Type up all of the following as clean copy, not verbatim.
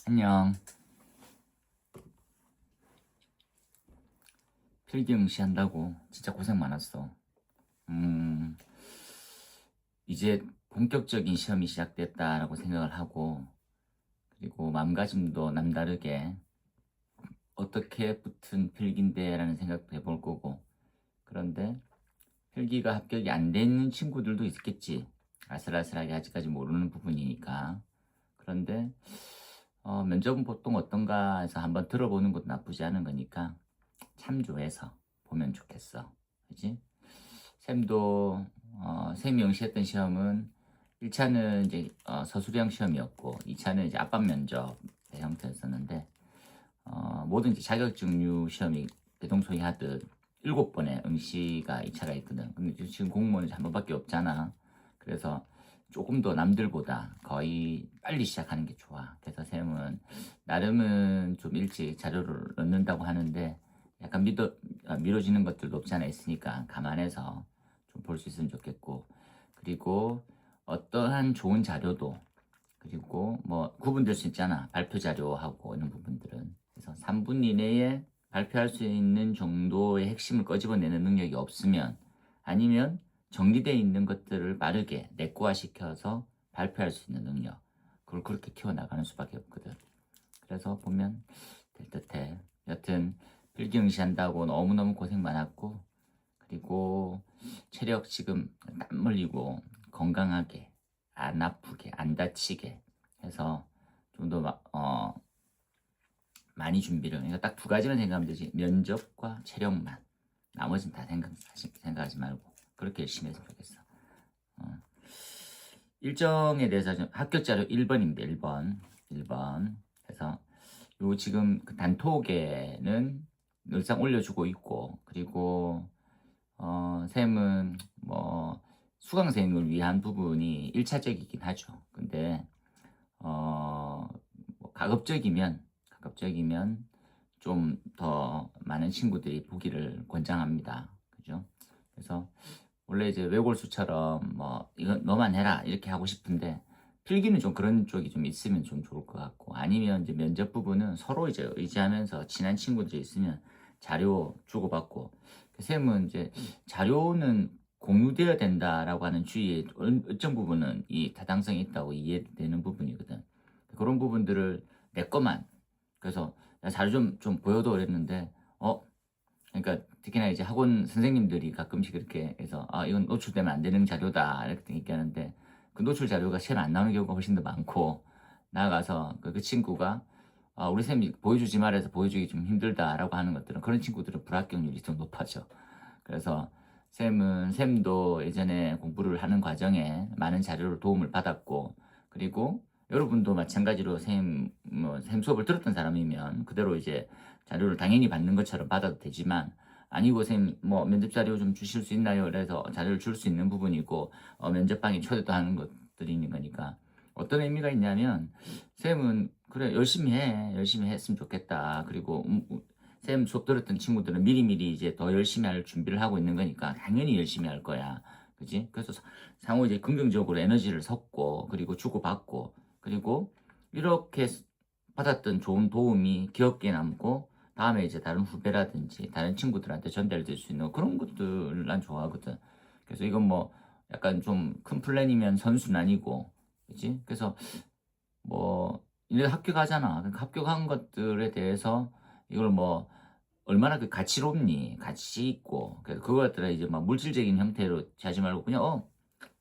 안녕. 필기응시 한다고 진짜 고생 많았어. 음, 이제 본격적인 시험이 시작됐다라고 생각을 하고, 그리고 마음가짐도 남다르게 어떻게 붙은 필기인데라는 생각도 해볼 거고, 그런데 필기가 합격이 안 되는 친구들도 있겠지. 아슬아슬하게 아직까지 모르는 부분이니까. 그런데 면접은 보통 어떤가 해서 한번 들어보는 것도 나쁘지 않은 거니까 참조해서 보면 좋겠어. 그지? 쌤도 쌤이 응시했던 시험은 1차는 이제 서술형 시험이었고 2차는 이제 압박 면접 형태였었는데 모든 이제 자격증류 시험이 대동소이 하듯 7번의 응시가 2차가 있거든. 근데 지금 공무원은 한 번밖에 없잖아. 그래서 조금 더 남들보다 거의 빨리 시작하는 게 좋아. 그래서 쌤은 나름은 좀 일찍 자료를 넣는다고 하는데 약간 미뤄지는 것들도 없지 않아 있으니까 감안해서 좀 볼 수 있으면 좋겠고, 그리고 어떠한 좋은 자료도, 그리고 뭐 구분될 수 있잖아, 발표 자료하고 이런 부분들은. 그래서 3분 이내에 발표할 수 있는 정도의 핵심을 꺼집어내는 능력이 없으면, 아니면 정리되어 있는 것들을 빠르게 내과시켜서 발표할 수 있는 능력, 그걸 그렇게 키워나가는 수밖에 없거든. 그래서 보면 될 듯해. 여튼 필기응시한다고 너무너무 고생 많았고, 그리고 체력 지금 땀 흘리고 건강하게, 안 아프게, 안 다치게 해서 좀 더 많이 준비를. 그러니까 딱 두 가지만 생각하면 되지. 면접과 체력만. 나머지는 다 생각하지 말고 그렇게 열심히 했으면 좋겠어. 어. 일정에 대해서 좀 합격 자료 1번입니다. 1번. 그래서 요 지금 그 단톡에는 늘상 올려주고 있고, 그리고 쌤은 뭐 수강생을 위한 부분이 1차적이긴 하죠. 근데 뭐 가급적이면 좀 더 많은 친구들이 보기를 권장합니다. 그죠? 그래서 원래 이제 외골수처럼 뭐 이건 너만 해라 이렇게 하고 싶은데, 필기는 좀 그런 쪽이 좀 있으면 좀 좋을 것 같고, 아니면 이제 면접 부분은 서로 이제 의지하면서 친한 친구들이 있으면 자료 주고받고. 쌤은 이제 자료는 공유되어야 된다라고 하는 주의에 일정 부분은 이 타당성이 있다고 이해되는 부분이거든. 그런 부분들을 내 것만, 그래서 야, 자료 좀 보여도 그랬는데, 그러니까 특히나 이제 학원 선생님들이 가끔씩 이렇게 해서 이건 노출되면 안 되는 자료다 이렇게 얘기하는데, 그 노출 자료가 시험 안 나오는 경우가 훨씬 더 많고, 나아가서 그 친구가 우리 쌤이 보여주지 말아서 보여주기 좀 힘들다라고 하는 것들은, 그런 친구들은 불합격률이 좀 높아져. 그래서 쌤도 예전에 공부를 하는 과정에 많은 자료를 도움을 받았고, 그리고 여러분도 마찬가지로 쌤 수업을 들었던 사람이면 그대로 이제 자료를 당연히 받는 것처럼 받아도 되지만, 아니고 쌤 뭐 면접 자료 좀 주실 수 있나요? 그래서 자료를 줄 수 있는 부분이고, 면접방에 초대도 하는 것들이 있는 거니까 어떤 의미가 있냐면, 쌤은 그래 열심히 했으면 좋겠다. 그리고 쌤 수업 들었던 친구들은 미리미리 이제 더 열심히 할 준비를 하고 있는 거니까 당연히 열심히 할 거야. 그지? 그래서 상호 이제 긍정적으로 에너지를 섞고, 그리고 주고받고, 그리고 이렇게 받았던 좋은 도움이 기억에 남고, 다음에 이제 다른 후배라든지 다른 친구들한테 전달될 수 있는 그런 것들 난 좋아하거든. 그래서 이건 뭐 약간 좀 큰 플랜이면 선수는 아니고, 그지? 그래서 뭐 이제 합격하잖아. 그러니까 합격한 것들에 대해서 이걸 뭐 얼마나 그 가치롭니, 가치 있고, 그래서 그것들을 이제 막 물질적인 형태로 하지 말고 그냥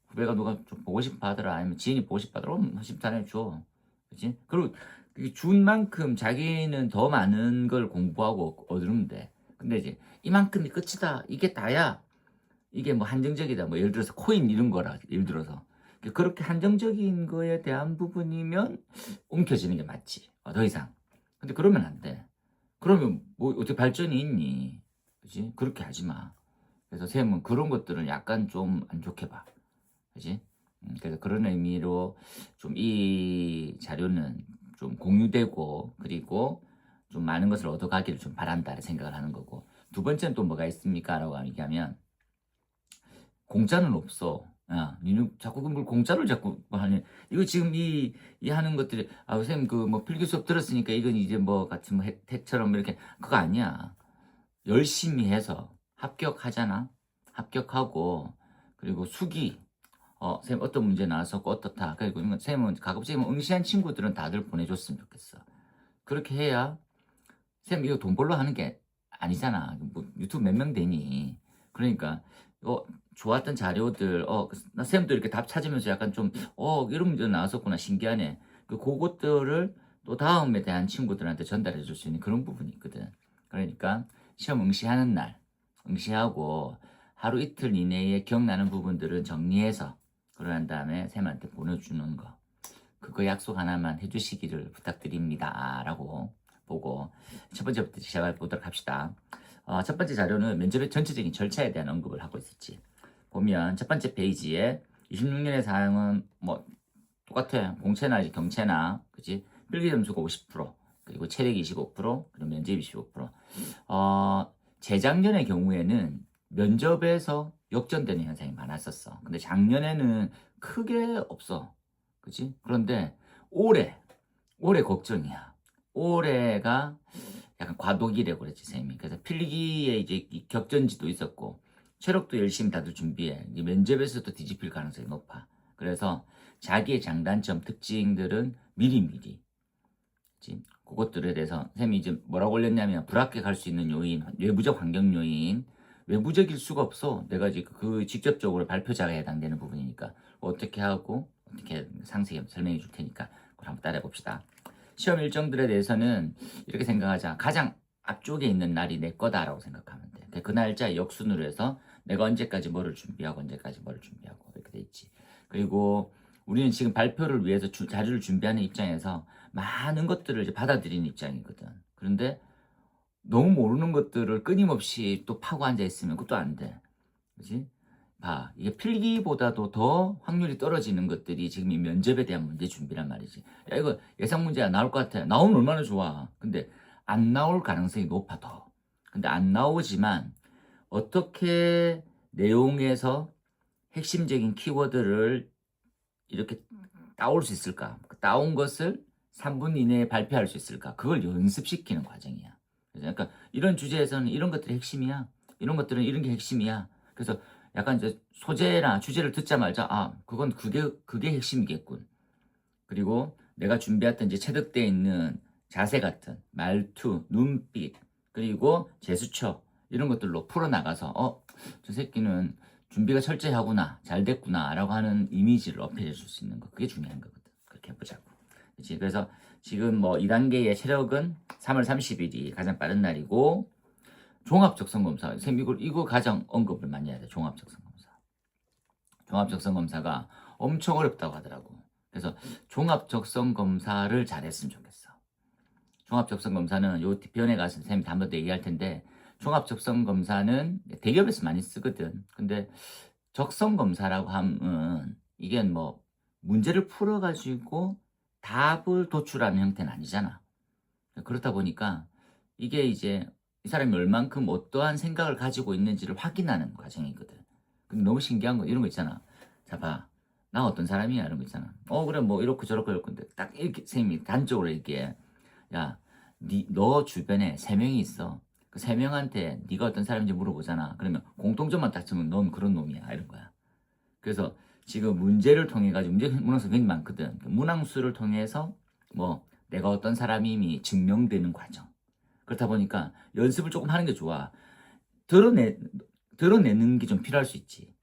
후배가 누가 좀 보고 싶어 하더라, 아니면 지인이 보고 싶어 하더라, 하심 잘해줘. 그치? 그리고 그준 만큼 자기는 더 많은 걸 공부하고 얻으면 돼. 근데 이제 이만큼이 끝이다, 이게 다야, 이게 뭐 한정적이다, 뭐 예를 들어서 코인 이런 거라, 예를 들어서 그렇게 한정적인 거에 대한 부분이면 움켜쥐는 게 맞지. 더 이상. 근데 그러면 안 돼. 그러면 뭐 어떻게 발전이 있니? 그지? 그렇게 하지 마. 그래서 쌤은 그런 것들은 약간 좀 안 좋게 봐. 그지? 그래서 그런 의미로 좀 이 자료는 좀 공유되고, 그리고 좀 많은 것을 얻어가기를 좀 바란다 생각을 하는 거고. 두 번째는 또 뭐가 있습니까? 라고 얘기하면, 공짜는 없어. 야, 니는 자꾸 그걸 공짜를 자꾸 하니. 이거 지금 이 하는 것들이, 아, 선생님, 그 뭐 필기 수업 들었으니까 이건 이제 뭐 같이 뭐 혜택처럼 이렇게. 그거 아니야. 열심히 해서 합격하잖아. 합격하고, 그리고 수기, 선생님 어떤 문제 나왔었고 어떻다. 그리고 선생님은 가급적 응시한 친구들은 다들 보내줬으면 좋겠어. 그렇게 해야, 선생님 이거 돈 벌러 하는 게 아니잖아. 뭐 유튜브 몇 명 되니. 그러니까, 좋았던 자료들, 나 쌤도 이렇게 답 찾으면서 약간 좀, 이런 문제 나왔었구나. 신기하네. 그것들을 또 다음에 대한 친구들한테 전달해 줄 수 있는 그런 부분이 있거든. 그러니까, 시험 응시하는 날, 응시하고 하루 이틀 이내에 기억나는 부분들은 정리해서, 그러한 다음에 쌤한테 보내주는 거. 그거 약속 하나만 해주시기를 부탁드립니다. 라고 보고, 첫 번째부터 시작해 보도록 합시다. 첫 번째 자료는 면접의 전체적인 절차에 대한 언급을 하고 있었지. 보면 첫 번째 페이지에 26년의 사항은 뭐 똑같아. 공채나 이제 경채나, 그치? 필기 점수가 50%, 그리고 체력이 25%, 그리고 면접이 25%. 재작년의 경우에는 면접에서 역전되는 현상이 많았었어. 근데 작년에는 크게 없어. 그치? 그런데 올해 걱정이야. 올해가 약간 과도기라고 그랬지, 쌤이. 그래서 필기에 이제 격전지도 있었고, 체력도 열심히 다들 준비해. 이제 면접에서도 뒤집힐 가능성이 높아. 그래서 자기의 장단점, 특징들은 미리미리, 그치? 그것들에 대해서 쌤이 이제 뭐라고 올렸냐면, 불합격할 수 있는 요인, 외부적 환경 요인, 외부적일 수가 없어. 내가 이제 그 직접적으로 발표자가 해당되는 부분이니까 어떻게 하고 어떻게 상세히 설명해 줄 테니까 그걸 한번 따라해 봅시다. 시험 일정들에 대해서는 이렇게 생각하자. 가장 앞쪽에 있는 날이 내 거다라고 생각하면 돼. 그 날짜 역순으로 해서 내가 언제까지 뭐를 준비하고 언제까지 뭐를 준비하고 이렇게 돼 있지. 그리고 우리는 지금 발표를 위해서 자료를 준비하는 입장에서 많은 것들을 이제 받아들이는 입장이거든. 그런데 너무 모르는 것들을 끊임없이 또 파고 앉아 있으면 그것도 안 돼. 그지? 봐. 이게 필기보다도 더 확률이 떨어지는 것들이 지금 이 면접에 대한 문제 준비란 말이지. 야, 이거 예상 문제가 나올 것 같아. 나오면 얼마나 좋아. 근데 안 나올 가능성이 높아, 더. 근데 안 나오지만 어떻게 내용에서 핵심적인 키워드를 이렇게 따올 수 있을까? 따온 것을 3분 이내에 발표할 수 있을까? 그걸 연습시키는 과정이야. 그러니까 이런 주제에서는 이런 것들이 핵심이야. 이런 것들은 이런 게 핵심이야. 그래서 약간 이제 소재나 주제를 듣자마자 그건 그게 핵심이겠군. 그리고 내가 준비했던 이제 체득되어 있는 자세 같은 말투, 눈빛, 그리고 제스처 이런 것들로 풀어나가서 저 새끼는 준비가 철저히 하구나, 잘 됐구나 라고 하는 이미지를 어필해 줄 수 있는 거, 그게 중요한 거거든. 그렇게 해보자고. 그치? 그래서 지금 뭐 2단계의 체력은 3월 30일이 가장 빠른 날이고, 종합적성검사, 선생님 이거 가장 언급을 많이 해야 돼. 종합적성검사. 종합적성검사가 엄청 어렵다고 하더라고. 그래서 종합적성검사를 잘했으면 좋겠어. 종합적성검사는 요 뒤편에 가서 선생님이 한번 더 얘기할 텐데, 종합적성검사는 대기업에서 많이 쓰거든. 근데 적성검사라고 하면 이게 뭐 문제를 풀어가지고 답을 도출하는 형태는 아니잖아. 그렇다 보니까 이게 이제 이 사람이 얼만큼 어떠한 생각을 가지고 있는지를 확인하는 과정이거든. 근데 너무 신기한 거 이런 거 있잖아. 자, 봐. 나 어떤 사람이야? 이런 거 있잖아. 그래, 뭐 이렇게 저렇게 이럴 건데 딱 이렇게 선생님이 단적으로 이렇게, 야, 너 주변에 3명이 있어. 그 3명한테 네가 어떤 사람인지 물어보잖아. 그러면 공통점만 딱 치면 넌 그런 놈이야. 이런 거야. 그래서 지금 문제를 통해 가지고 문항수가 굉장히 많거든. 문항수를 통해서 뭐 내가 어떤 사람임이 증명되는 과정. 그렇다 보니까 연습을 조금 하는 게 좋아. 드러내는 게 좀 필요할 수 있지.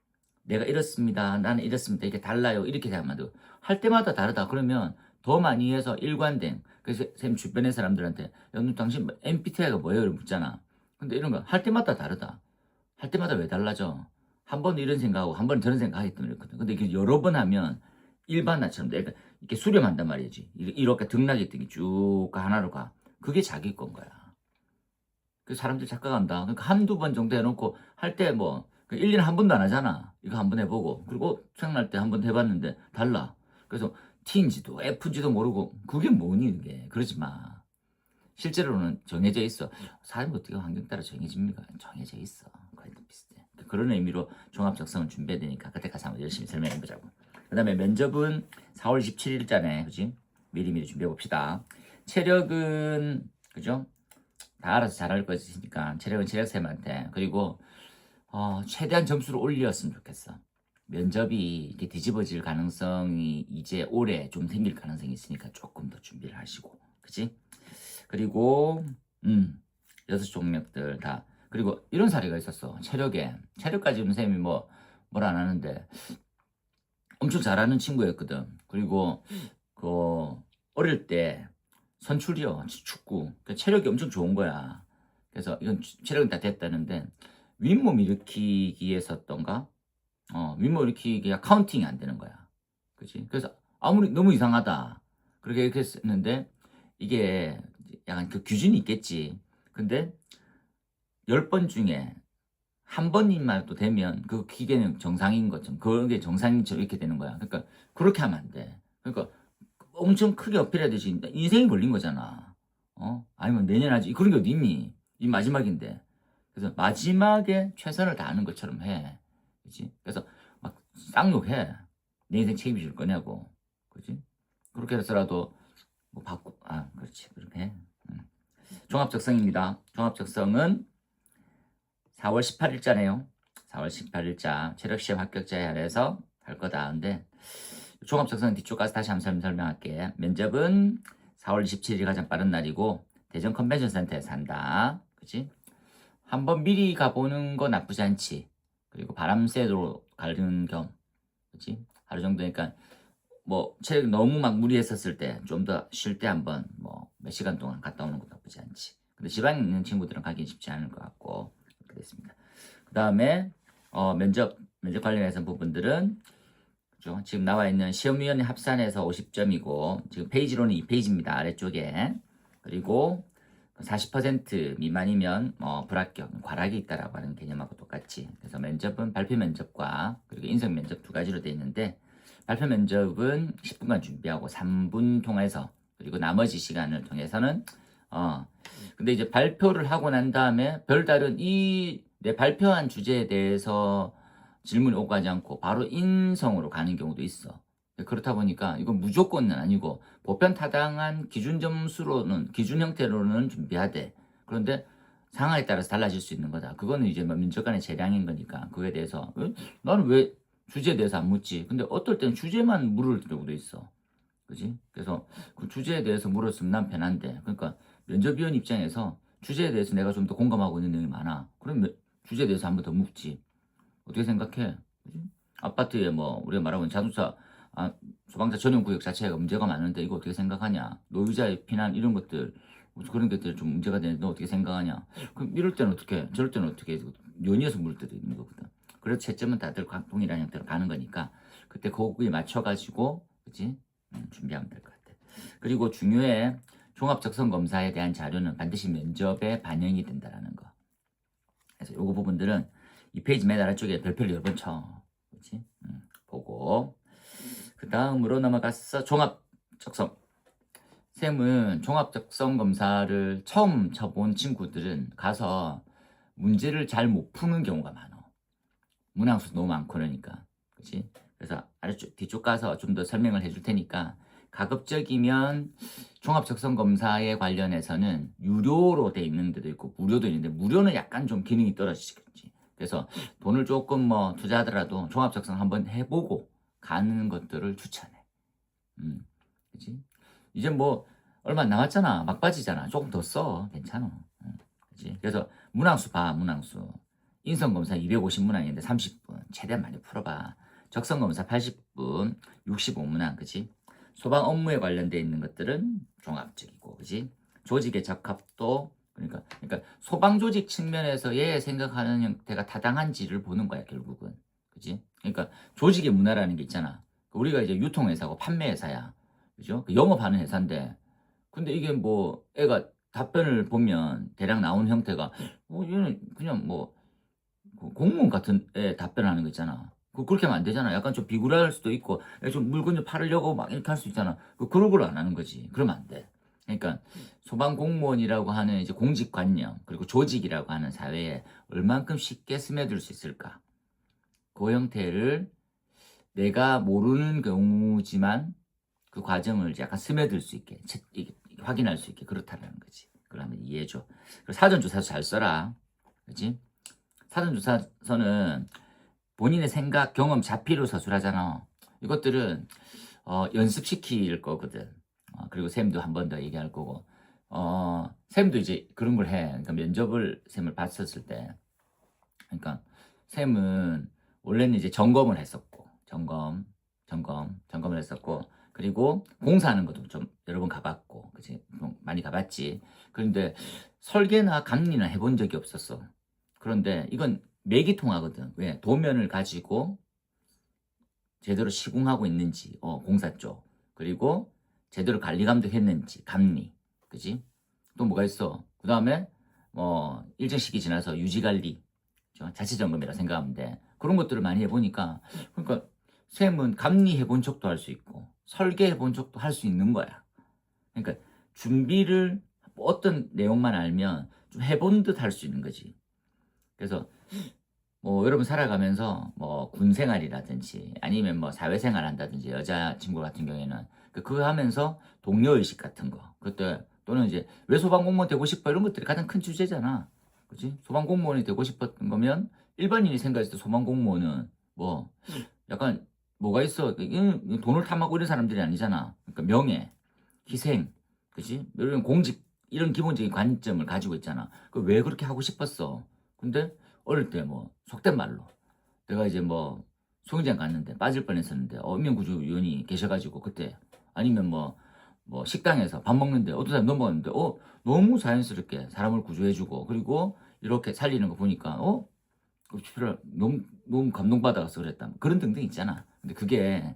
내가 이렇습니다. 나는 이렇습니다. 이렇게 달라요. 이렇게 하면 할 때마다 다르다. 그러면 더 많이 해서 일관된. 그래서 쌤 주변의 사람들한테 야, 너 당신 MBTI가 뭐예요? 이러고 묻잖아. 근데 이런 거 할 때마다 다르다. 할 때마다 왜 달라져? 한 번 이런 생각하고 한 번 저런 생각하기 때문에 그렇거든. 근데 이게 여러 번 하면 일반화처럼 내가 이렇게 수렴한단 말이지. 이렇게 등락이 등이 쭉 하나로 가. 그게 자기 건 거야. 그 사람들 착각한다. 그러니까 한두 번 정도 해놓고 할 때 뭐 1년에 한 번도 안 하잖아. 이거 한 번 해보고 그리고 생각날 때 한 번 해봤는데 달라. 그래서 T인지도 F인지도 모르고 그게 뭐니 그게. 그러지 마. 실제로는 정해져 있어. 사람이 어떻게 환경 따라 정해집니까? 정해져 있어. 거의 비슷해. 그런 의미로 종합 적성을 준비해야 되니까 그때까지 한번 열심히 설명해 보자고. 그 다음에 면접은 4월 27일자네, 그지? 미리미리 준비해 봅시다. 체력은, 그죠? 다 알아서 잘할 것이니까 체력은 체력쌤한테. 그리고 최대한 점수를 올렸으면 좋겠어. 면접이 이렇게 뒤집어질 가능성이 이제 올해 좀 생길 가능성이 있으니까 조금 더 준비를 하시고, 그치? 그리고 6종목들 다. 그리고 이런 사례가 있었어. 체력까지는 쌤이 뭘 안 하는데 엄청 잘하는 친구였거든. 그리고 그 어릴 때 선출이요, 축구. 체력이 엄청 좋은 거야. 그래서 이건 체력은 다 됐다는데 윗몸 일으키기에서던가 윗몸 일으키기가 카운팅이 안 되는 거야. 그치? 그래서 아무리 너무 이상하다 그렇게 이렇게 했는데 이게 약간 그 규준이 있겠지. 근데 10번 중에 한 번이라도 되면 그 기계는 정상인 것처럼, 그게 정상인처럼 이렇게 되는 거야. 그러니까 그렇게 하면 안 돼. 그러니까 엄청 크게 어필해야되지. 인생이 걸린 거잖아. 아니면 내년 하지. 그런 게 어디 있니? 이 마지막인데. 그래서 마지막에 최선을 다하는 것처럼 해. 그치? 그래서 막 쌍욕해. 내 인생 책임질 거냐고. 그치? 그렇게 해서라도 뭐 그렇지. 그렇게 해. 종합적성입니다. 종합적성은 4월 18일자네요. 4월 18일자 체력시험 합격자에 한해서 할 거다. 근데 종합적성 뒤쪽 가서 다시 한번 설명할게. 면접은 4월 27일이 가장 빠른 날이고 대전 컨벤션 센터에서 한다. 그치? 한번 미리 가보는 거 나쁘지 않지. 그리고 바람쐬도록 가는 겸, 그치? 하루 정도니까 체력 너무 막 무리했었을 때 좀 더 쉴 때 한번 몇 시간 동안 갔다 오는 것도 나쁘지 않지. 근데 지방에 있는 친구들은 가기 쉽지 않을 것 같고 그렇게 됐습니다. 그 다음에 면접 관련해서 부분들은, 그죠? 지금 나와 있는 시험위원회 합산해서 50점이고 지금 페이지로는 2페이지입니다. 아래쪽에. 그리고 40% 미만이면 불합격, 과락이 있다라고 하는 개념하고 똑같이. 그래서 면접은 발표 면접과 그리고 인성 면접 두 가지로 되어 있는데 발표 면접은 10분간 준비하고 3분 통해서, 그리고 나머지 시간을 통해서는 근데 이제 발표를 하고 난 다음에 별다른 내 발표한 주제에 대해서 질문이 오고 가지 않고 바로 인성으로 가는 경우도 있어. 그렇다 보니까 이건 무조건은 아니고 보편 타당한 기준 점수로는, 기준 형태로는 준비하되, 그런데 상황에 따라서 달라질 수 있는 거다. 그거는 이제 면접 간의 재량인 거니까 그거에 대해서 나는 왜 주제에 대해서 안 묻지? 근데 어떨 때는 주제만 물을 경우도 있어. 그지? 그래서 그 주제에 대해서 물었으면 난 편한데, 그러니까 면접위원 입장에서 주제에 대해서 내가 좀 더 공감하고 있는 내용이 많아. 그럼 주제에 대해서 한 번 더 묻지. 어떻게 생각해? 그지? 아파트에 우리가 말하면 자동차 소방차 전용 구역 자체가 문제가 많은데 이거 어떻게 생각하냐? 노유자의 피난 이런 것들, 그런 것들 좀 문제가 되는데 너 어떻게 생각하냐? 그럼 이럴 때는 어떻게, 저럴 때는 어떻게 연이어서 물 때도 있는 거거든. 그래서 채점은 다들 동일한 형태로 가는 거니까 그때 거기에 맞춰가지고, 그치? 준비하면 될 것 같아. 그리고 중요해. 종합적성검사에 대한 자료는 반드시 면접에 반영이 된다라는 거. 그래서 요거 부분들은 이 페이지 맨 아래쪽에 별표를 여러 번 쳐. 그치? 보고. 그 다음으로 넘어가서 종합적성. 쌤은 종합적성검사를 처음 쳐본 친구들은 가서 문제를 잘 못 푸는 경우가 많아. 문항수 너무 많고 그러니까. 그치? 그래서 아래쪽, 뒤쪽 가서 좀 더 설명을 해줄 테니까 가급적이면 종합적성검사에 관련해서는 유료로 돼 있는 데도 있고 무료도 있는데 무료는 약간 좀 기능이 떨어지겠지. 그래서 돈을 조금 투자하더라도 종합적성 한번 해보고 가는 것들을 추천해. 그치? 이제 얼마 안 남았잖아. 막바지잖아. 조금 더 써. 괜찮아. 그치? 그래서 문항수 봐, 문항수. 인성검사 250문항인데 30분. 최대한 많이 풀어봐. 적성검사 80분, 65문항, 그치? 소방 업무에 관련되어 있는 것들은 종합적이고, 그치? 조직의 적합도, 그러니까 소방 조직 측면에서 얘 생각하는 형태가 타당한지를 보는 거야, 결국은. 그치? 그러니까 조직의 문화라는 게 있잖아. 우리가 이제 유통회사고 판매회사야. 그죠? 영업하는 회사인데, 근데 이게 애가 답변을 보면 대략 나오는 형태가, 얘는 그냥 공무원 같은 애 답변하는 거 있잖아. 그렇게 하면 안 되잖아. 약간 좀 비굴할 수도 있고, 좀 물건 좀 팔으려고 막 이렇게 할 수 있잖아. 그런 걸 안 하는 거지. 그러면 안 돼. 그러니까 소방공무원이라고 하는 이제 공직관념 그리고 조직이라고 하는 사회에 얼만큼 쉽게 스며들 수 있을까? 그 형태를 내가 모르는 경우지만 그 과정을 이제 약간 스며들 수 있게 확인할 수 있게 그렇다라는 거지. 그걸 한번 이해해줘. 사전조사서 잘 써라. 그렇지? 사전조사서는 본인의 생각, 경험, 자피로 서술하잖아. 이것들은 연습시킬 거거든. 그리고 쌤도 한 번 더 얘기할 거고. 쌤도 이제 그런 걸 해. 그러니까 면접을 쌤을 봤었을 때, 그러니까 쌤은 원래는 이제 점검을 했었고, 점검을 했었고, 그리고 공사하는 것도 좀 여러 번 가봤고, 그치? 많이 가봤지. 그런데 설계나 감리는 해본 적이 없었어. 그런데 이건 매기통하거든. 왜? 도면을 가지고 제대로 시공하고 있는지, 공사 쪽. 그리고 제대로 관리 감독했는지, 감리. 그지? 또 뭐가 있어? 그 다음에, 일정 시기 지나서 유지관리, 자체점검이라 생각하면 돼. 그런 것들을 많이 해보니까, 그러니까, 쌤은 감리해본 척도 할 수 있고, 설계해본 척도 할 수 있는 거야. 그러니까, 준비를 어떤 내용만 알면 좀 해본 듯 할 수 있는 거지. 그래서, 여러분 살아가면서 군 생활이라든지 아니면 사회생활 한다든지 여자친구 같은 경우에는 그거 하면서 동료의식 같은 거 그때 또는 이제 왜 소방공무원 되고 싶어 이런 것들이 가장 큰 주제잖아. 그치? 소방공무원이 되고 싶었던 거면 일반인이 생각했을 때 소방공무원은 약간 뭐가 있어 돈을 탐하고 이런 사람들이 아니잖아. 그러니까 명예, 희생, 그치? 이런 공직 이런 기본적인 관점을 가지고 있잖아. 그 왜 그렇게 하고 싶었어? 근데 어릴 때 속된 말로 내가 이제 수영장 갔는데 빠질 뻔했었는데 인명구조위원이 계셔가지고 그때 아니면 식당에서 밥 먹는데 어떤 사람이 넘어갔는데 너무 자연스럽게 사람을 구조해주고 그리고 이렇게 살리는 거 보니까 너무 감동받아서 그랬다 그런 등등 있잖아. 근데 그게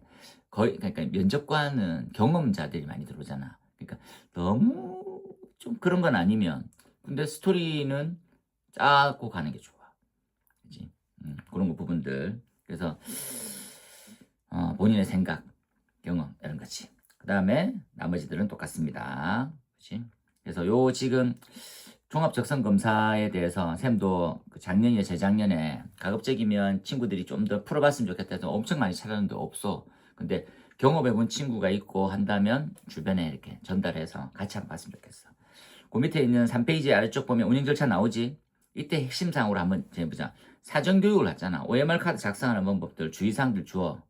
거의 그러니까 면접관은 경험자들이 많이 들어오잖아. 그러니까 너무 좀 그런 건 아니면 근데 스토리는 짜고 가는 게 좋아. 그지? 그런 거 부분들. 그래서 본인의 생각, 경험 이런 거지. 그 다음에 나머지들은 똑같습니다. 그치? 그래서 요 지금 종합적성검사에 대해서 쌤도 그 작년이나 재작년에 가급적이면 친구들이 좀 더 풀어봤으면 좋겠다 해서 엄청 많이 찾았는데 없어. 근데 경험해본 친구가 있고 한다면 주변에 이렇게 전달해서 같이 한번 봤으면 좋겠어. 그 밑에 있는 3페이지 아래쪽 보면 운영 절차 나오지? 이때 핵심사항으로 한번 해보자. 사전교육을 했잖아. OMR 카드 작성하는 방법들, 주의사항들 주어.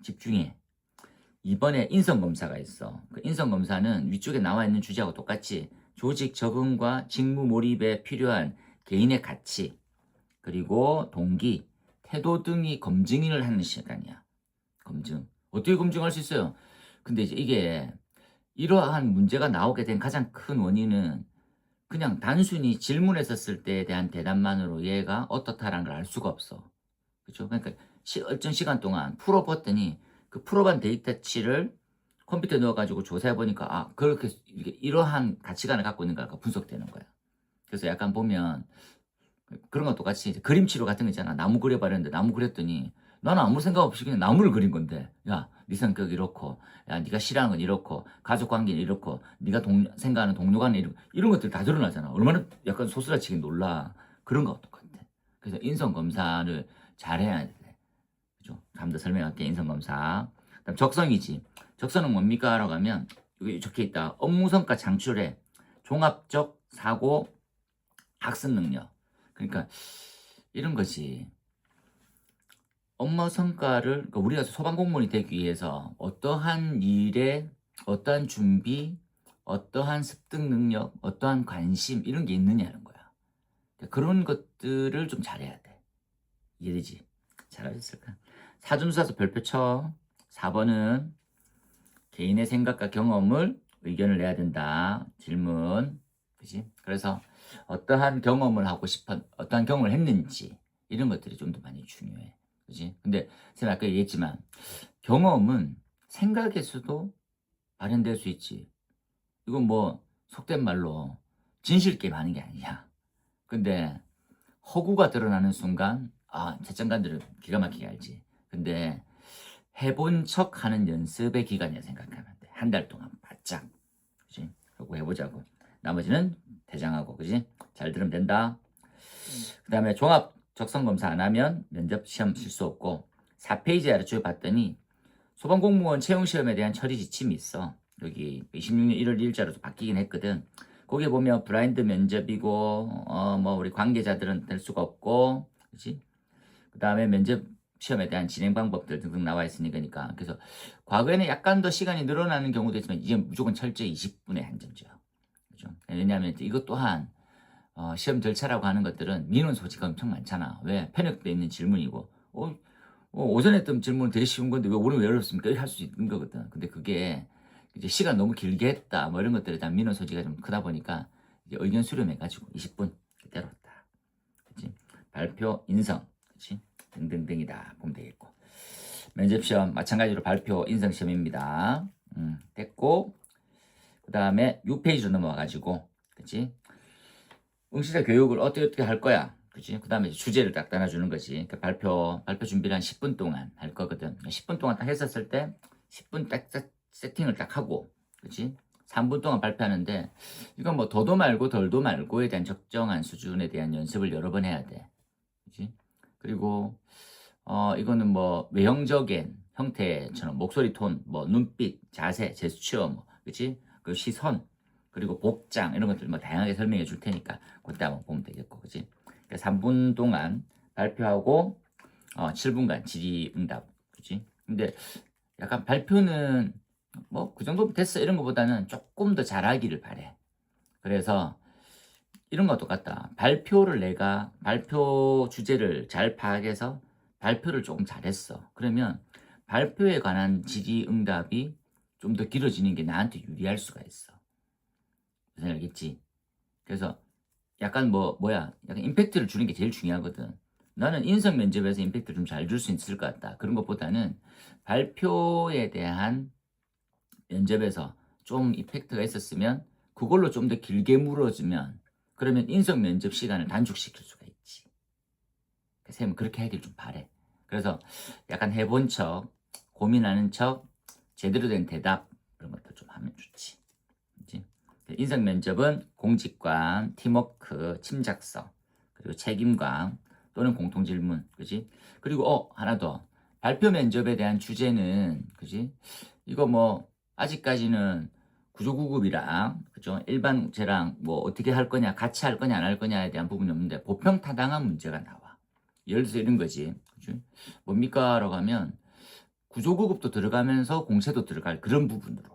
집중해. 이번에 인성검사가 있어. 그 인성검사는 위쪽에 나와 있는 주제하고 똑같이 조직 적응과 직무 몰입에 필요한 개인의 가치, 그리고 동기, 태도 등이 검증을 하는 시간이야. 검증. 어떻게 검증할 수 있어요? 근데 이제 이게 이러한 문제가 나오게 된 가장 큰 원인은 그냥 단순히 질문했었을 때에 대한 대답만으로 얘가 어떻다라는 걸 알 수가 없어. 그렇죠? 그러니까 일정 시간 동안 풀어봤더니 그 풀어본 데이터치를 컴퓨터에 넣어가지고 조사해보니까 그렇게 이러한 가치관을 갖고 있는가 분석되는 거야. 그래서 약간 보면 그런 거 똑같이 이제 그림치료 같은 거 있잖아. 나무 그려봤는데 나무 그렸더니 나는 아무 생각 없이 그냥 나무를 그린 건데 야, 네 성격 이렇고 야, 네가 싫어하는 건 이렇고 가족 관계는 이렇고 네가 생각하는 동료 간에 이런 것들 다 드러나잖아. 얼마나 약간 소스라치게 놀라. 그런 거 똑같아. 그래서 인성 검사를 잘해야 돼. 그죠? 다음 더 설명할게. 인성 검사. 그다음 적성이지. 적성은 뭡니까? 라고 하면 여기 적혀 있다. 업무 성과 창출에 종합적 사고 학습 능력. 그러니까 이런 것이 업무 성과를 그러니까 우리가 소방공무원이 되기 위해서 어떠한 일에 어떠한 준비, 어떠한 습득 능력, 어떠한 관심 이런 게 있느냐는 거야. 그러니까 그런 것들을 좀 잘해야 돼. 이해되지? 잘하셨을까? 사전수사서 별표 쳐. 4번은 개인의 생각과 경험을 의견을 내야 된다. 질문. 그지? 그래서 어떠한 경험을 하고 어떠한 경험을 했는지 이런 것들이 좀 더 많이 중요해. 그지? 근데 제가 아까 얘기했지만 경험은 생각에서도 발현될 수 있지. 이건 속된 말로 진실 게임 하는 게 아니야. 근데 허구가 드러나는 순간 채점관들은 기가 막히게 알지. 근데 해본 척 하는 연습의 기간이야 생각하면 돼. 한 달 동안 바짝. 그치? 해보자고. 나머지는 대장하고, 그지? 잘 들으면 된다. 그 다음에 종합 적성검사 안 하면 면접 시험 칠 수 없고, 4페이지 아래쪽에 봤더니 소방공무원 채용시험에 대한 처리 지침이 있어. 여기 26년 1월 1일자로 바뀌긴 했거든. 거기에 보면 블라인드 면접이고, 뭐 우리 관계자들은 될 수가 없고, 그지? 그 다음에 면접 시험에 대한 진행 방법들 등등 나와 있으니까. 그래서 과거에는 약간 더 시간이 늘어나는 경우도 있지만 이제 무조건 철저히 20분의 한정제야. 그죠? 왜냐하면 이것 또한 시험 절차라고 하는 것들은 민원 소지가 엄청 많잖아. 왜? 편협되어 있는 질문이고, 오전에 했던 질문은 되게 쉬운 건데 왜 오늘 왜 어렵습니까? 이렇게 할 수 있는 거거든. 근데 그게 이제 시간 너무 길게 했다, 뭐 이런 것들에 대한 민원 소지가 좀 크다 보니까 이제 의견 수렴해가지고 20분 그대로 다, 그치? 발표, 인성, 그치? 등등등이다 보면 되겠고, 면접시험 마찬가지로 발표, 인성 시험입니다. 됐고, 그 다음에 6페이지로 넘어와가지고, 그치? 응시자 교육을 어떻게 할 거야, 그치? 그 다음에 주제를 딱 따놔주는 거지. 그러니까 발표 준비를 한 10분 동안 할 거거든. 10분 동안 딱 했었을 때 10분 딱 세팅을 딱 하고, 그치? 3분 동안 발표하는데, 이건 뭐 더도 말고 덜도 말고에 대한 적정한 수준에 대한 연습을 여러 번 해야 돼. 그치? 그리고 이거는 뭐 외형적인 형태처럼 목소리 톤, 뭐 눈빛, 자세, 제스처, 뭐, 그치? 그 시선, 그리고 복장 이런 것들 뭐 다양하게 설명해 줄 테니까 그때 한번 보면 되겠고, 그치? 그러니까 3분 동안 발표하고 7분간 질의응답, 그치? 근데 약간 발표는 뭐 그 정도면 됐어 이런 것보다는 조금 더 잘하기를 바래. 그래서 이런 거 똑같다. 내가 발표 주제를 잘 파악해서 발표를 조금 잘했어. 그러면 발표에 관한 질의응답이 좀 더 길어지는 게 나한테 유리할 수가 있어. 무슨 알겠지? 그래서 약간 약간 임팩트를 주는 게 제일 중요하거든. 나는 인성 면접에서 임팩트를 좀 잘 줄 수 있을 것 같다. 그런 것보다는 발표에 대한 면접에서 좀 임팩트가 있었으면 그걸로 좀 더 길게 물어주면, 그러면 인성 면접 시간을 단축시킬 수가 있지. 선생님은 그렇게 하길 좀 바래. 그래서 약간 해본 척, 고민하는 척, 제대로 된 대답 이런 것들 좀 하면 좋지. 그치? 인성 면접은 공직관, 팀워크, 침착성, 그리고 책임감 또는 공통 질문, 그지? 그리고 하나 더, 발표 면접에 대한 주제는, 그지? 이거 뭐 아직까지는 구조구급이랑, 그죠? 일반제랑 뭐 어떻게 할 거냐, 같이 할 거냐 안 할 거냐에 대한 부분이 없는데 보편타당한 문제가 나와. 예를 들어서 이런 거지, 그지? 뭡니까? 라고 하면 구조구급도 들어가면서 공채도 들어갈 그런 부분으로,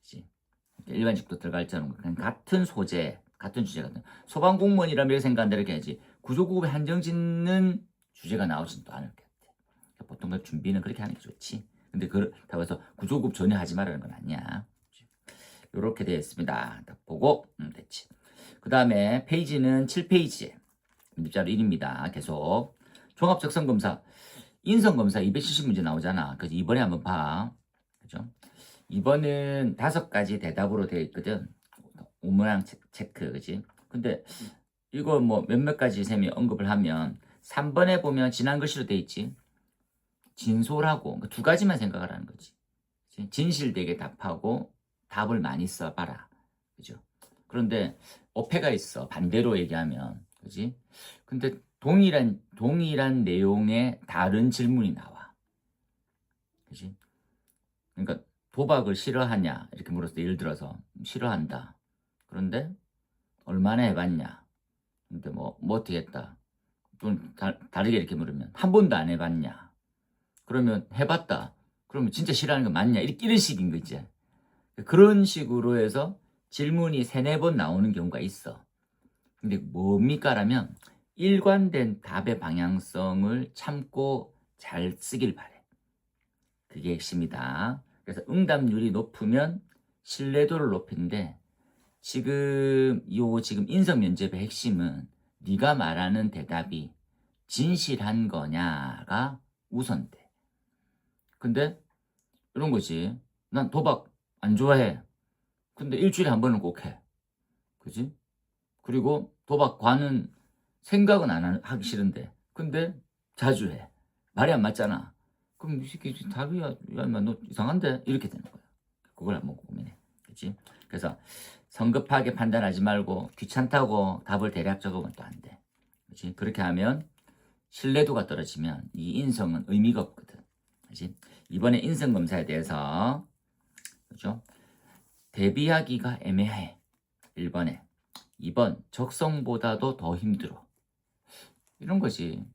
그치? 일반직도 들어갈 때는 그냥 같은 소재, 같은 주제 같은 소방공무원이라면 이렇게 생각한다 이렇게 해야지, 구조구급에 한정 짓는 주제가 나오진 또 않을 것 같아. 보통 그 준비는 그렇게 하는 게 좋지. 근데 그렇다고 해서 구조구급 전혀 하지 말라는 건 아니야. 이렇게 되어 있습니다. 딱 보고 됐지. 그 다음에 페이지는 7페이지 문제자료 1입니다. 계속 종합적성검사, 인성검사 270문제 나오잖아. 그래서 이번에 한번 봐. 그죠? 이번은 5가지 대답으로 되어 있거든. 오문항 체크, 그지? 근데 이거 뭐 몇몇 가지 셈이 언급을 하면 3번에 보면 지난 글씨로 되어 있지. 진솔하고, 그 2가지만 생각을 하는 거지. 그치? 진실되게 답하고 답을 많이 써봐라. 그죠? 그런데 어폐가 있어. 반대로 얘기하면. 그지? 근데 동일한 내용의 다른 질문이 나와. 그지? 그러니까 도박을 싫어하냐? 이렇게 물었을 때 예를 들어서 싫어한다. 그런데 얼마나 해봤냐? 근데 뭐 어떻게 했다? 또는 다르게 이렇게 물으면 한 번도 안 해봤냐? 그러면 해봤다. 그러면 진짜 싫어하는 거 맞냐? 이런 식인 거지. 그런 식으로 해서 질문이 3-4번 나오는 경우가 있어. 근데 뭡니까? 라면 일관된 답의 방향성을 참고 잘 쓰길 바래. 그게 핵심이다. 그래서 응답률이 높으면 신뢰도를 높이는데, 지금 인성 면접의 핵심은 네가 말하는 대답이 진실한 거냐가 우선돼. 근데 이런 거지. 난 도박 안 좋아해. 근데 일주일에 한 번은 꼭 해. 그지? 그리고 도박과는 생각은 안 하기 싫은데 근데 자주 해. 말이 안 맞잖아. 그럼 이 새끼 답이야. 야, 너 이상한데? 이렇게 되는 거야. 그걸 한번 고민해. 그치? 그래서 성급하게 판단하지 말고 귀찮다고 답을 대략 적으면 또 안 돼. 그렇지? 그렇게 하면 신뢰도가 떨어지면 이 인성은 의미가 없거든. 그렇지? 이번에 인성 검사에 대해서 그렇죠? 대비하기가 애매해. 1번에. 2번 적성보다도 더 힘들어. 이런 거지.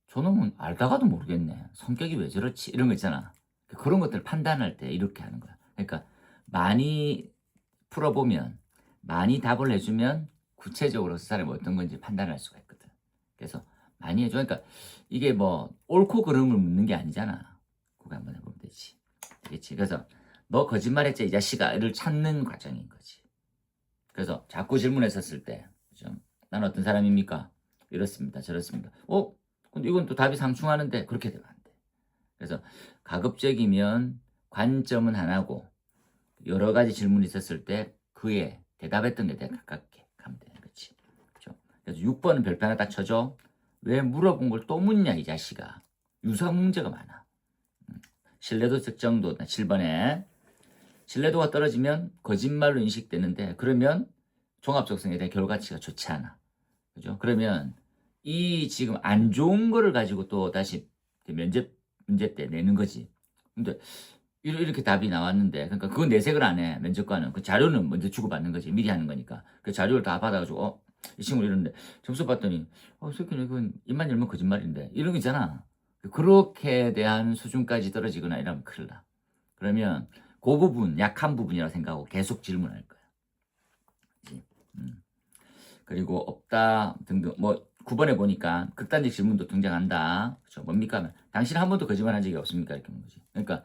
저놈은 알다가도 모르겠네. 성격이 왜 저렇지? 이런 거 있잖아. 그런 것들 판단할 때 이렇게 하는 거야. 그러니까 많이 풀어보면, 많이 답을 해주면 구체적으로 그 사람이 어떤 건지 판단할 수가 있거든. 그래서 많이 해줘. 그러니까 이게 뭐 옳고 그름을 묻는 게 아니잖아. 그거 한번 해보면 되지. 알겠지? 그래서 너 거짓말했지 이 자식아를 찾는 과정인 거지. 그래서 자꾸 질문했었을 때, 그죠? 난 어떤 사람입니까? 이렇습니다. 저렇습니다. 근데 이건 또 답이 상충하는데 그렇게 되면 안 돼. 그래서 가급적이면 관점은 하나고 여러 가지 질문이 있었을 때 그에 대답했던 게 되게 가깝게 가면 되는 거지. 그렇죠? 그래서 6번은 별표 하나 딱 쳐줘. 왜 물어본 걸 또 묻냐 이 자식아. 유사 문제가 많아. 신뢰도 측정도 7번에 신뢰도가 떨어지면 거짓말로 인식되는데 그러면 종합적성에 대한 결과치가 좋지 않아. 그죠? 그러면 이 지금 안 좋은 거를 가지고 또 다시 면접 문제 때 내는 거지. 근데 이렇게 답이 나왔는데 그러니까 그건 내색을 안 해. 면접관은 그 자료는 먼저 주고받는 거지. 미리 하는 거니까. 그 자료를 다 받아가지고 이 친구 이러는데 점수 봤더니 새끼는 이건 입만 열면 거짓말인데 이런 거 있잖아. 그렇게 대한 수준까지 떨어지거나 이러면 큰일 나. 그러면 그 부분 약한 부분이라고 생각하고 계속 질문할 거야. 그치? 그리고 없다 등등 뭐 9번에 보니까 극단적 질문도 등장한다. 그렇죠? 뭡니까? 당신 한 번도 거짓말한 적이 없습니까? 이렇게 묻는 거지. 그러니까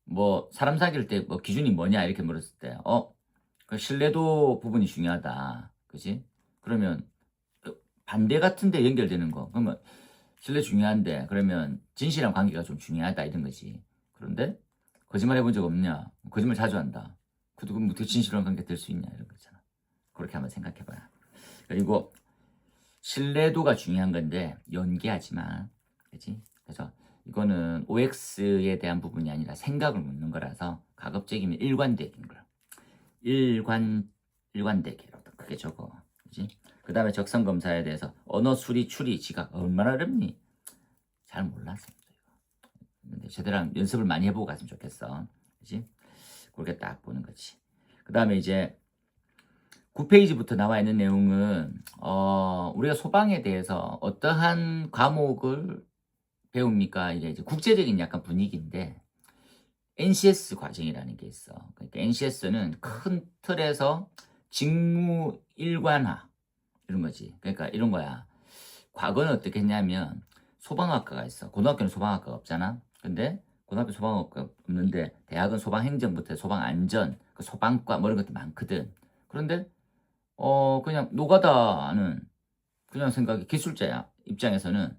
뭐 사람 사귈 때 뭐 기준이 뭐냐 이렇게 물었을 때 그 신뢰도 부분이 중요하다. 그지? 그러면 그 반대 같은데 연결되는 거. 그러면 신뢰 중요한데 그러면 진실한 관계가 좀 중요하다 이런 거지. 그런데 거짓말 해본 적 없냐? 거짓말 자주 한다. 그럼 어떻게 진실한 관계 될 수 있냐 이런 거잖아. 그렇게 한번 생각해봐요. 그리고 신뢰도가 중요한 건데 연기하지 마. 그치? 그래서 이거는 OX에 대한 부분이 아니라 생각을 묻는 거라서 가급적이면 일관되기인 거야. 일관되기라고 크게 적어. 그치? 그 다음에 적성검사에 대해서 언어 수리, 추리, 지각 얼마나 어렵니? 잘 몰랐어. 근데 제대로 연습을 많이 해보고 갔으면 좋겠어. 그치? 그렇게 딱 보는 거지. 그 다음에 이제 9페이지부터 나와 있는 내용은 우리가 소방에 대해서 어떠한 과목을 배웁니까? 이게 이제 국제적인 약간 분위기인데 NCS 과정이라는 게 있어. 그러니까 NCS는 큰 틀에서 직무 일관화 이런 거지. 그러니까 이런 거야. 과거는 어떻게 했냐면 소방학과가 있어. 고등학교는 소방학과가 없잖아. 근데 고등학교 소방학과가 없는데 대학은 소방행정부터 소방안전, 그 소방과 뭐 이런 것도 많거든. 그런데 그냥 노가다는 그냥 생각이 기술자 입장에서는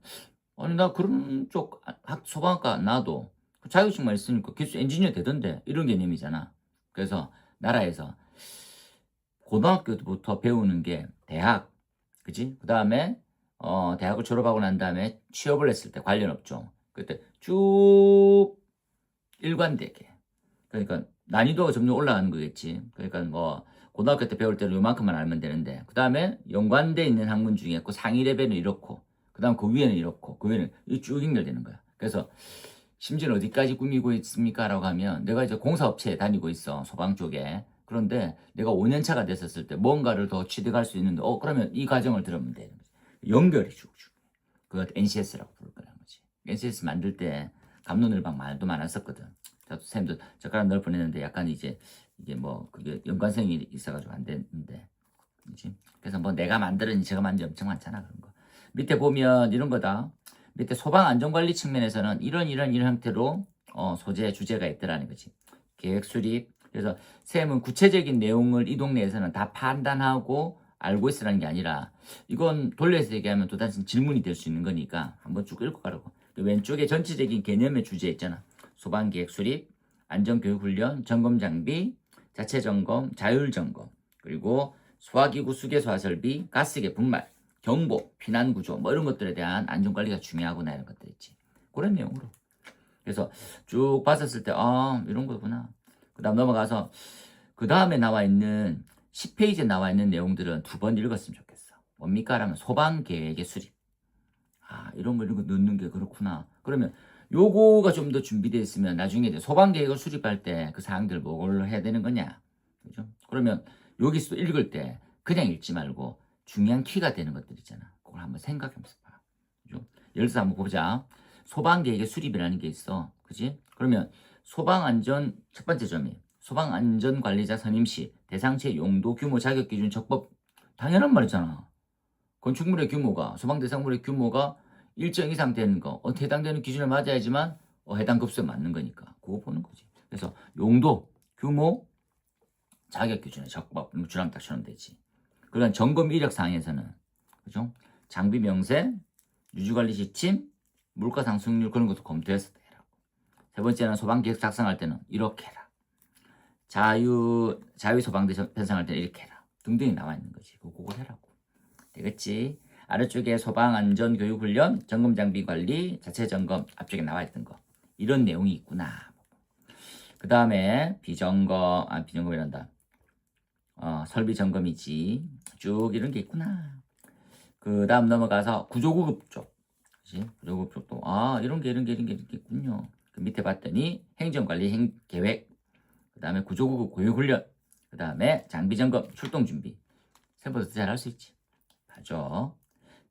아니 나 그런 쪽 소방학과 나도 자격증만 있으니까 기술 엔지니어 되던데 이런 개념이잖아. 그래서 나라에서 고등학교부터 배우는 게 대학, 그지? 그 다음에 대학을 졸업하고 난 다음에 취업을 했을 때 관련 업종 그때 쭉 일관되게 그러니까 난이도가 점점 올라가는 거겠지. 그러니까 뭐 고등학교 때 배울 때는 요만큼만 알면 되는데 그 다음에 연관돼 있는 학문 중에 그 상위 레벨은 이렇고 그 다음 그 위에는 이렇고 그 위에는 쭉 연결되는 거야. 그래서 심지어는 어디까지 꾸미고 있습니까? 라고 하면 내가 이제 공사업체에 다니고 있어. 소방 쪽에. 그런데 내가 5년 차가 됐었을 때 뭔가를 더 취득할 수 있는데 그러면 이 과정을 들으면 되는 거지. 연결이 쭉쭉. 그거 NCS라고 부를 거라는 거지. NCS 만들 때 갑론을박 말도 많았었거든. 쌤도 젓가락 넣을 뻔했는데 약간 이제 이게 뭐 그게 연관성이 있어가지고 안 됐는데, 그렇지? 그래서 뭐 내가 만들었니 제가 만든 엄청 많잖아 그런 거. 밑에 보면 이런 거다. 밑에 소방 안전관리 측면에서는 이런 형태로 소재 주제가 있더라는 거지. 계획 수립. 그래서 쌤은 구체적인 내용을 이 동네에서는 다 판단하고 알고 있으라는 게 아니라 이건 돌려서 얘기하면 또 다시 질문이 될 수 있는 거니까 한번 쭉 읽고 가라고. 왼쪽에 전체적인 개념의 주제 있잖아. 소방계획 수립, 안전교육훈련, 점검장비, 자체점검, 자율점검, 그리고 소화기구 수계소화설비, 가스계 분말, 경보, 피난구조 뭐 이런 것들에 대한 안전관리가 중요하구나 이런 것들 있지. 그런 내용으로. 그래서 쭉 봤었을 때 이런 거구나. 그 다음 넘어가서 그 다음에 나와 있는 10페이지에 나와 있는 내용들은 2번 읽었으면 좋겠어. 뭡니까? 라면 소방계획의 수립. 아, 이런 거 넣는 게 그렇구나. 그러면 요거가 좀 더 준비되어 있으면 나중에 이제 소방계획을 수립할 때 그 사항들 뭐걸로 해야 되는 거냐. 그죠? 그러면 여기서 읽을 때 그냥 읽지 말고 중요한 키가 되는 것들 있잖아. 그걸 한번 생각해보면서 봐. 그죠? 예를 들어서 한번 보자. 소방계획의 수립이라는 게 있어. 그지? 그러면 소방안전 첫 번째 점이 소방안전관리자 선임 시 대상체 용도 규모 자격기준 적법. 당연한 말이잖아. 건축물의 규모가 소방 대상물의 규모가 일정 이상 되는 거 해당되는 기준에 맞아야지만 해당 급수에 맞는 거니까 그거 보는 거지. 그래서 용도, 규모, 자격 기준에 적법 주랑 딱 쳐놓으면 되지. 그러니까 점검 이력 사항에서는 그죠? 장비 명세, 유지관리 지침, 물가 상승률 그런 것도 검토해서 해라. 세 번째는 소방 계획 작성할 때는 이렇게 해라. 자유 소방대 편성할 때는 이렇게 해라. 등등이 나와 있는 거지. 그거 해라고. 되겠지? 아래쪽에 소방안전교육훈련, 점검장비 관리, 자체 점검 앞쪽에 나와 있던 거 이런 내용이 있구나. 그 다음에 비점검이란다. 설비 점검이지. 쭉 이런 게 있구나. 그 다음 넘어가서 구조구급 쪽. 그치? 구조구급 쪽도 이런 게 있군요. 그 밑에 봤더니 행정관리 계획, 그 다음에 구조구급 교육훈련, 그 다음에 장비점검, 출동준비. 생각보다 잘 할 수 있지. 맞아.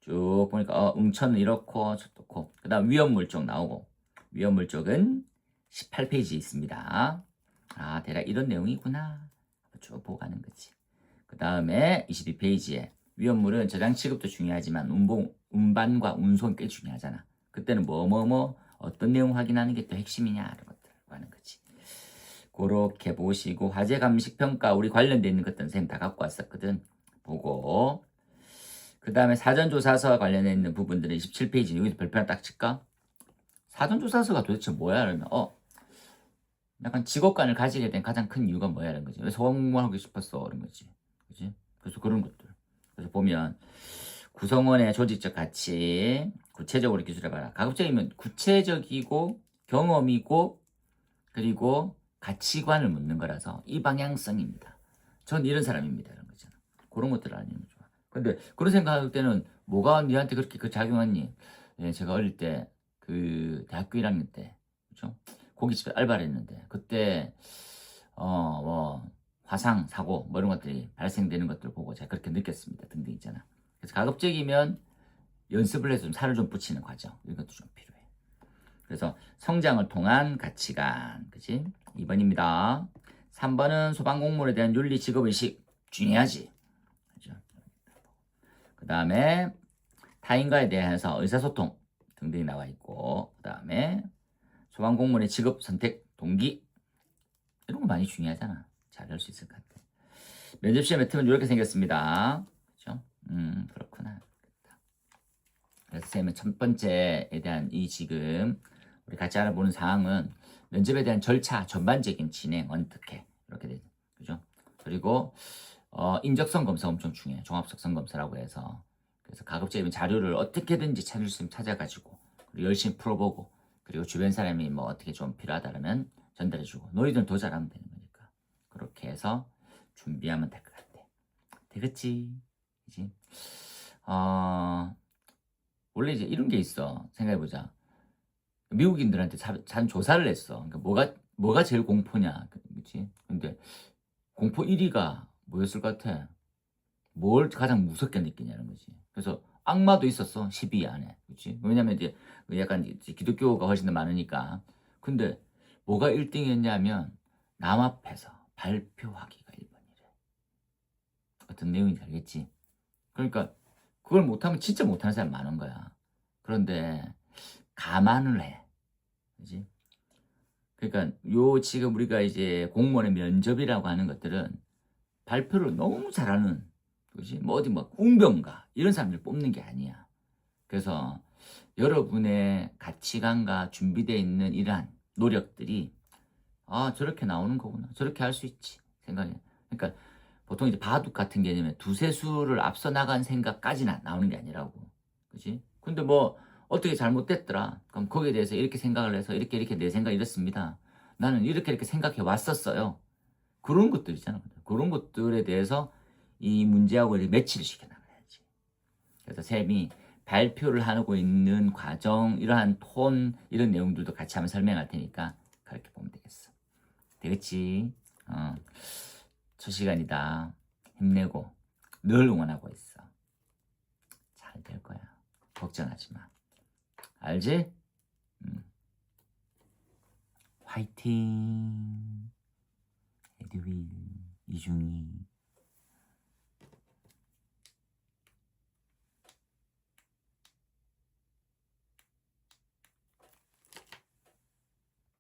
쭉 보니까 응천은 이렇고 저렇고. 그 다음 위험물 쪽 나오고. 위험물 쪽은 18페이지에 있습니다. 대략 이런 내용이구나. 쭉 보고 가는 거지. 그 다음에 22페이지에 위험물은 저장 취급도 중요하지만 운반과 운송 꽤 중요하잖아. 그때는 어떤 내용 확인하는 게 또 핵심이냐 이런 것들 하는 거지. 그렇게 보시고 화재 감식 평가 우리 관련돼 있는 것들은 선생님 다 갖고 왔었거든. 보고 그 다음에 사전조사서와 관련해 있는 부분들은 27페이지 여기서 별표 하나 딱 칠까? 사전조사서가 도대체 뭐야? 그러면 약간 직업관을 가지게 된 가장 큰 이유가 뭐야? 이런 거지. 왜 소방공무원 하고 싶었어? 이런 거지. 그지? 그래서 그런 것들. 그래서 보면 구성원의 조직적 가치 구체적으로 기술해봐라. 가급적이면 구체적이고 경험이고 그리고 가치관을 묻는 거라서 이 방향성입니다. 전 이런 사람입니다. 이런 거잖아. 그런 것들을 알면 좋아. 근데 그런 생각할 때는 뭐가 니한테 그렇게 작용했니? 예, 제가 어릴 때 그 대학교 1학년 때 그렇죠? 고깃집에 알바를 했는데 그때 화상 사고 뭐 이런 것들이 발생되는 것들 보고 제가 그렇게 느꼈습니다. 등등 있잖아. 그래서 가급적이면 연습을 해서 좀 살을 좀 붙이는 과정 이런 것도 좀 필요해. 그래서 성장을 통한 가치관, 그치? 2번입니다. 3번은 소방공무원에 대한 윤리 직업의식 중요하지. 그죠? 그 다음에 타인과에 대해서 의사소통 등등이 나와 있고, 그 다음에 소방공무원의 직업 선택 동기 이런 거 많이 중요하잖아. 잘할 수 있을 것 같아. 면접시험에 틀은 이렇게 생겼습니다. 그죠? 그렇구나. 그래서 선생님은 첫 번째에 대한 지금 우리 같이 알아보는 사항은 면접에 대한 절차, 전반적인 진행, 어떻게 이렇게 되죠. 그죠? 그리고 인적성 검사 엄청 중요해요. 종합적성 검사라고 해서 그래서 가급적이면 자료를 어떻게든지 찾을 수 있으면 찾아가지고 그리고 열심히 풀어보고 그리고 주변 사람이 뭐 어떻게 좀 필요하다면 전달해주고 너희들은 더 잘하면 되는 거니까 그렇게 해서 준비하면 될 것 같아. 되겠지? 그치? 원래 이제 이런 게 있어. 생각해보자. 미국인들한테 산 조사를 했어. 그러니까 뭐가 제일 공포냐. 그치? 근데 공포 1위가 뭐였을 것 같아? 뭘 가장 무섭게 느끼냐는 거지. 그래서 악마도 있었어. 10위 안에. 그치? 왜냐면 이제 약간 이제 기독교가 훨씬 더 많으니까. 근데 뭐가 1등이었냐면 남 앞에서 발표하기가 1번이래. 어떤 내용인지 알겠지? 그러니까 그걸 못하면 진짜 못하는 사람 많은 거야. 그런데 감안을 해. 그지? 그러니까 지금 우리가 이제 공무원의 면접이라고 하는 것들은 발표를 너무 잘하는 그지? 뭐 어디 뭐 웅병가 이런 사람들 뽑는 게 아니야. 그래서 여러분의 가치관과 준비되어 있는 이러한 노력들이 저렇게 나오는 거구나. 저렇게 할 수 있지. 생각해. 그러니까 보통 이제 바둑 같은 개념에 두세 수를 앞서 나간 생각까지는 나오는 게 아니라고. 그지? 근데 뭐 어떻게 잘못됐더라. 그럼 거기에 대해서 이렇게 생각을 해서 이렇게 내 생각이 이렇습니다. 나는 이렇게 생각해 왔었어요. 그런 것들 있잖아. 그런 것들에 대해서 이 문제하고 이렇게 매치를 시켜 나가야지. 그래서 쌤이 발표를 하고 있는 과정, 이러한 톤, 이런 내용들도 같이 한번 설명할 테니까 그렇게 보면 되겠어. 되겠지? 첫 시간이다. 힘내고 늘 응원하고 있어. 잘 될 거야. 걱정하지 마. 알지? 화이팅! 에드윌, 이중희.